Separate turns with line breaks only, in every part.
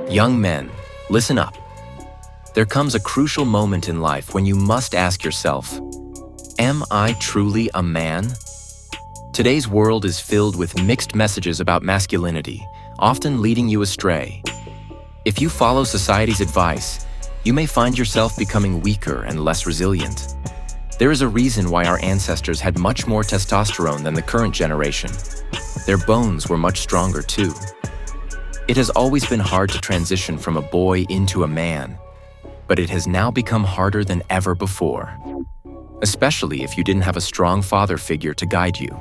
Young men, listen up. There comes a crucial moment in life when you must ask yourself, am I truly a man? Today's world is filled with mixed messages about masculinity, often leading you astray. If you follow society's advice, you may find yourself becoming weaker and less resilient. There is a reason why our ancestors had much more testosterone than the current generation. Their bones were much stronger too. It has always been hard to transition from a boy into a man, but it has now become harder than ever before, especially if you didn't have a strong father figure to guide you.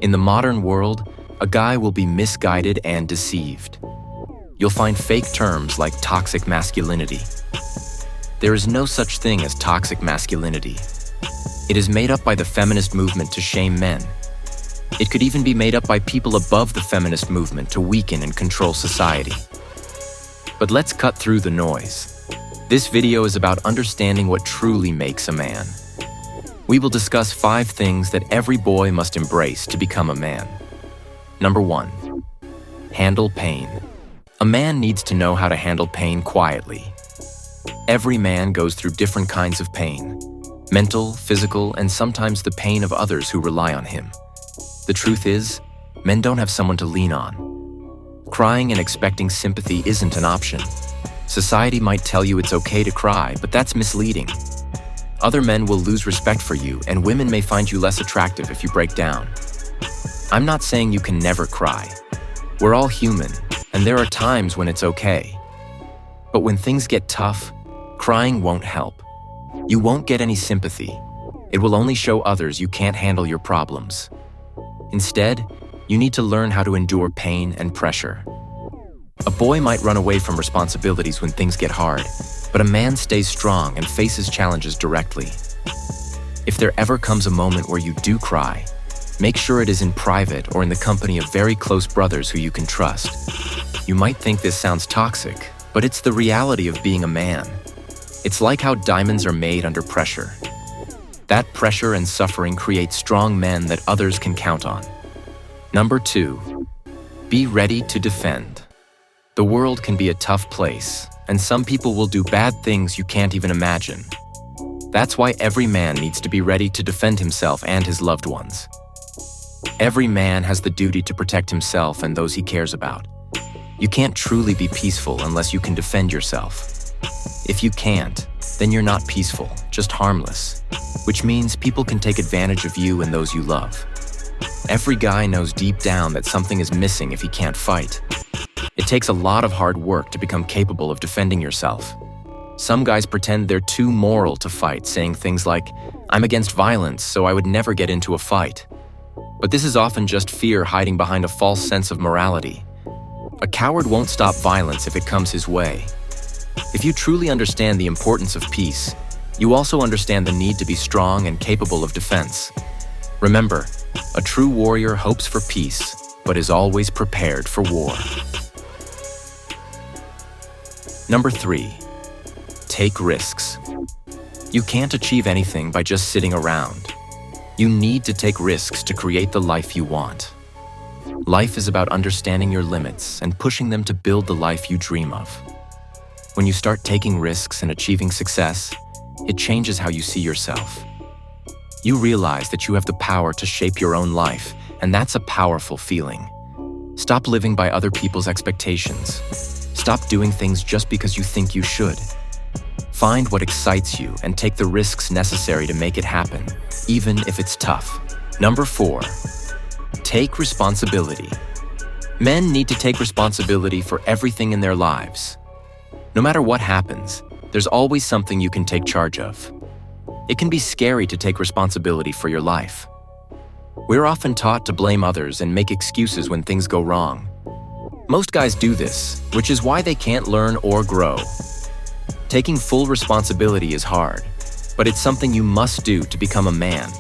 In the modern world, a guy will be misguided and deceived. You'll find fake terms like toxic masculinity. There is no such thing as toxic masculinity. It is made up by the feminist movement to shame men. It could even be made up by people above the feminist movement to weaken and control society. But let's cut through the noise. This video is about understanding what truly makes a man. We will discuss 5 things that every boy must embrace to become a man. Number 1. Handle pain. A man needs to know how to handle pain quietly. Every man goes through different kinds of pain: mental, physical, and sometimes the pain of others who rely on him. The truth is, men don't have someone to lean on. Crying and expecting sympathy isn't an option. Society might tell you it's okay to cry, but that's misleading. Other men will lose respect for you, and women may find you less attractive if you break down. I'm not saying you can never cry. We're all human, and there are times when it's okay. But when things get tough, crying won't help. You won't get any sympathy. It will only show others you can't handle your problems. Instead, you need to learn how to endure pain and pressure. A boy might run away from responsibilities when things get hard, but a man stays strong and faces challenges directly. If there ever comes a moment where you do cry, make sure it is in private or in the company of very close brothers who you can trust. You might think this sounds toxic, but it's the reality of being a man. It's like how diamonds are made under pressure. That pressure and suffering create strong men that others can count on. Number 2. Be ready to defend. The world can be a tough place, and some people will do bad things you can't even imagine. That's why every man needs to be ready to defend himself and his loved ones. Every man has the duty to protect himself and those he cares about. You can't truly be peaceful unless you can defend yourself. If you can't, then you're not peaceful, just harmless, which means people can take advantage of you and those you love. Every guy knows deep down that something is missing if he can't fight. It takes a lot of hard work to become capable of defending yourself. Some guys pretend they're too moral to fight, saying things like, "I'm against violence, so I would never get into a fight." But this is often just fear hiding behind a false sense of morality. A coward won't stop violence if it comes his way. If you truly understand the importance of peace, you also understand the need to be strong and capable of defense. Remember, a true warrior hopes for peace, but is always prepared for war. Number 3. Take risks. You can't achieve anything by just sitting around. You need to take risks to create the life you want. Life is about understanding your limits and pushing them to build the life you dream of. When you start taking risks and achieving success, it changes how you see yourself. You realize that you have the power to shape your own life, and that's a powerful feeling. Stop living by other people's expectations. Stop doing things just because you think you should. Find what excites you and take the risks necessary to make it happen, even if it's tough. Number 4. Take responsibility. Men need to take responsibility for everything in their lives. No matter what happens, there's always something you can take charge of. It can be scary to take responsibility for your life. We're often taught to blame others and make excuses when things go wrong. Most guys do this, which is why they can't learn or grow. Taking full responsibility is hard, but it's something you must do to become a man.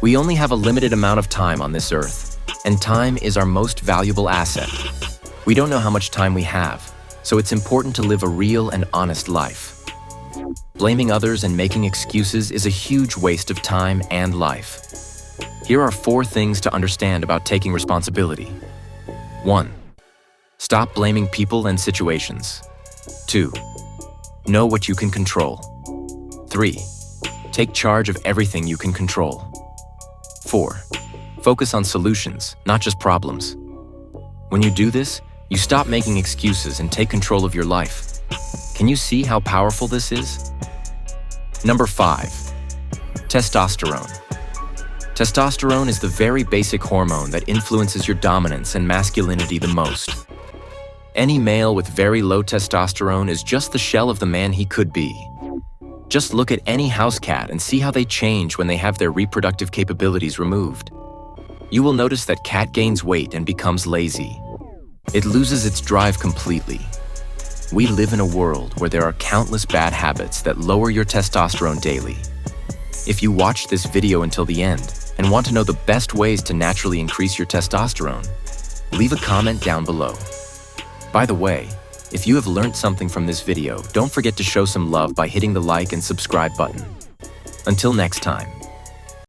We only have a limited amount of time on this earth, and time is our most valuable asset. We don't know how much time we have, so it's important to live a real and honest life. Blaming others and making excuses is a huge waste of time and life. Here are 4 things to understand about taking responsibility. 1. Stop blaming people and situations. 2. Know what you can control. 3. Take charge of everything you can control. 4. Focus on solutions, not just problems. When you do this, you stop making excuses and take control of your life. Can you see how powerful this is? Number 5. Testosterone. Testosterone is the very basic hormone that influences your dominance and masculinity the most. Any male with very low testosterone is just the shell of the man he could be. Just look at any house cat and see how they change when they have their reproductive capabilities removed. You will notice that cat gains weight and becomes lazy. It loses its drive completely. We live in a world where there are countless bad habits that lower your testosterone daily. If you watched this video until the end and want to know the best ways to naturally increase your testosterone, leave a comment down below. By the way, if you have learned something from this video, don't forget to show some love by hitting the like and subscribe button. Until next time.